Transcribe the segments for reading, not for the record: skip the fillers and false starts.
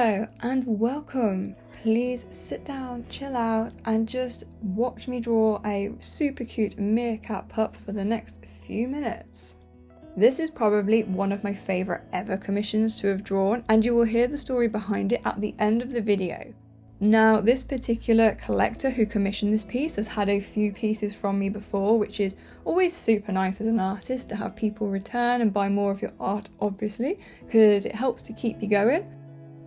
Hello and welcome. Please sit down, chill out and just watch me draw a super cute meerkat pup for the next few minutes. This is probably one of my favourite ever commissions to have drawn, and you will hear the story behind it at the end of the video. Now, this particular collector who commissioned this piece has had a few pieces from me before, which is always super nice as an artist to have people return and buy more of your art, obviously, because it helps to keep you going.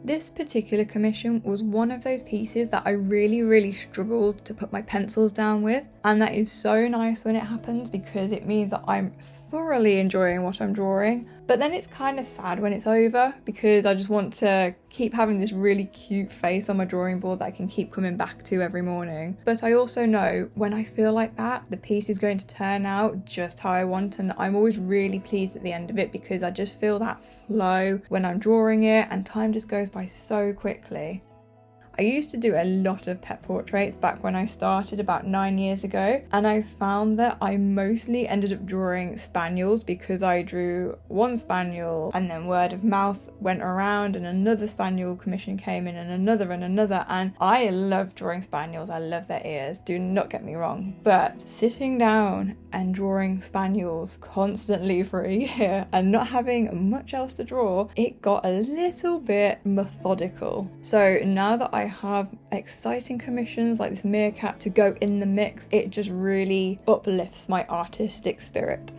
This particular commission was one of those pieces that I really struggled to put my pencils down with, and that is so nice when it happens because it means that I'm thoroughly enjoying what I'm drawing. But then it's kind of sad when it's over because I just want to keep having this really cute face on my drawing board that I can keep coming back to every morning. But I also know when I feel like that, the piece is going to turn out just how I want, and I'm always really pleased at the end of it because I just feel that flow when I'm drawing it and time just goes by so quickly. I used to do a lot of pet portraits back when I started about 9 years ago, and I found that I mostly ended up drawing spaniels because I drew one spaniel and then word of mouth went around and another spaniel commission came in and another, and I love drawing spaniels. I love their ears, do not get me wrong, but sitting down and drawing spaniels constantly for a year and not having much else to draw, it got a little bit methodical. So now that I have exciting commissions like this meerkat to go in the mix, it just really uplifts my artistic spirit.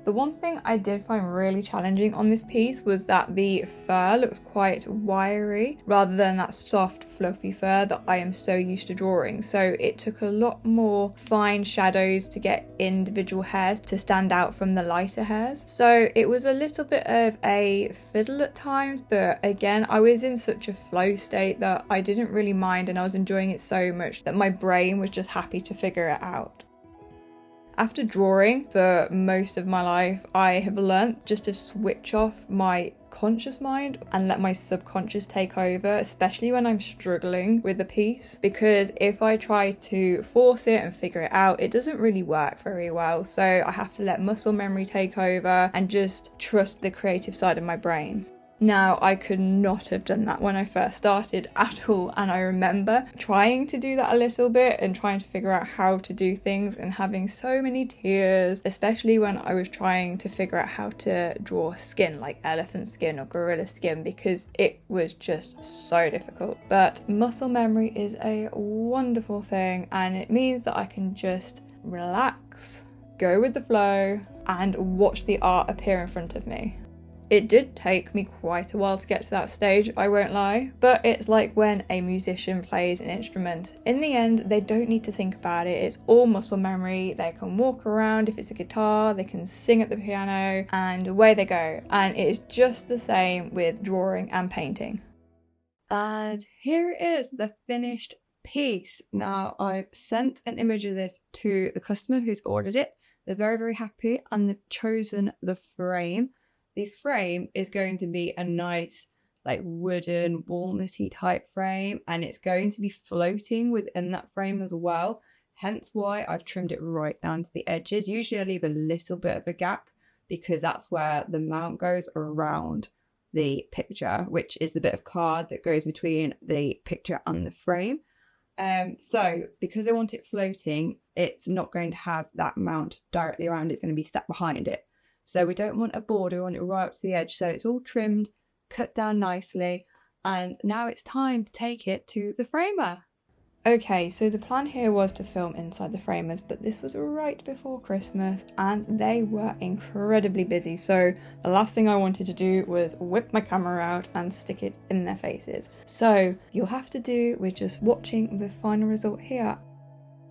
The one thing I did find really challenging on this piece was that the fur looks quite wiry rather than that soft fluffy fur that I am so used to drawing, so it took a lot more fine shadows to get individual hairs to stand out from the lighter hairs. So it was a little bit of a fiddle at times, but again I was in such a flow state that I didn't really mind, and I was enjoying it so much that my brain was just happy to figure it out. After drawing for most of my life, I have learnt just to switch off my conscious mind and let my subconscious take over, especially when I'm struggling with a piece, because if I try to force it and figure it out, it doesn't really work very well. So I have to let muscle memory take over and just trust the creative side of my brain. Now, I could not have done that when I first started at all, and I remember trying to do that a little bit and trying to figure out how to do things and having so many tears, especially when I was trying to figure out how to draw skin like elephant skin or gorilla skin, because it was just so difficult. But muscle memory is a wonderful thing, and it means that I can just relax, go with the flow, and watch the art appear in front of me. It did take me quite a while to get to that stage, I won't lie, but it's like when a musician plays an instrument. In the end, they don't need to think about it, it's all muscle memory. They can walk around, if it's a guitar, they can sing at the piano, and away they go. And it is just the same with drawing and painting. And here it is, the finished piece. Now, I've sent an image of this to the customer who's ordered it. They're very happy, and they've chosen the frame. The frame is going to be a nice like wooden walnutty type frame, and it's going to be floating within that frame as well, hence why I've trimmed it right down to the edges. Usually I leave a little bit of a gap because that's where the mount goes around the picture, which is the bit of card that goes between the picture and the frame. So because I want it floating, it's not going to have that mount directly around, it's going to be stuck behind it. So we don't want a border, we want it right up to the edge. So it's all trimmed, cut down nicely, and now it's time to take it to the framer. Okay, so the plan here was to film inside the framers, but this was right before Christmas and they were incredibly busy. So the last thing I wanted to do was whip my camera out and stick it in their faces. So you'll have to do with just watching the final result here.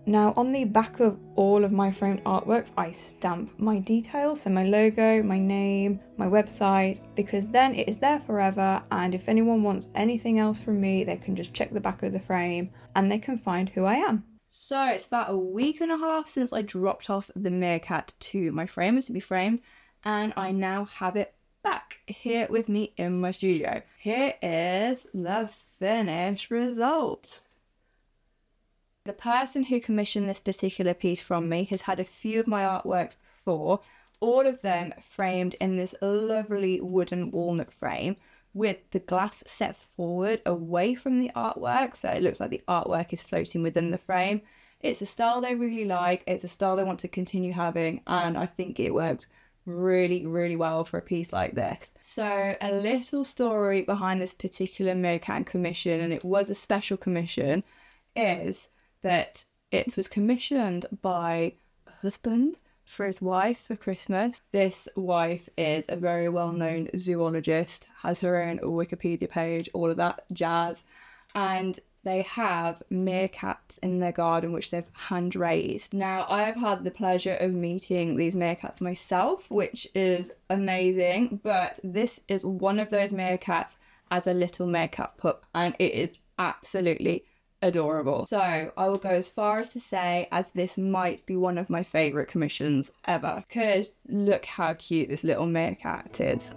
Now, on the back of all of my framed artworks, I stamp my details, so my logo, my name, my website, because then it is there forever, and if anyone wants anything else from me, they can just check the back of the frame and they can find who I am. So it's about a week and a half since I dropped off the meerkat to my framers to be framed, and I now have it back here with me in my studio. Here is the finished result. The person who commissioned this particular piece from me has had a few of my artworks before, all of them framed in this lovely wooden walnut frame, with the glass set forward away from the artwork, so it looks like the artwork is floating within the frame. It's a style they really like, it's a style they want to continue having, and I think it works really, really well for a piece like this. So a little story behind this particular meerkat commission, and it was a special commission, is that it was commissioned by a husband for his wife for Christmas. This wife is a very well-known zoologist, has her own Wikipedia page, all of that jazz, and they have meerkats in their garden which they've hand raised. Now, I've had the pleasure of meeting these meerkats myself, which is amazing, but this is one of those meerkats as a little meerkat pup, and it is absolutely adorable. So I will go as far as to say as this might be one of my favourite commissions ever, because look how cute this little meerkat is.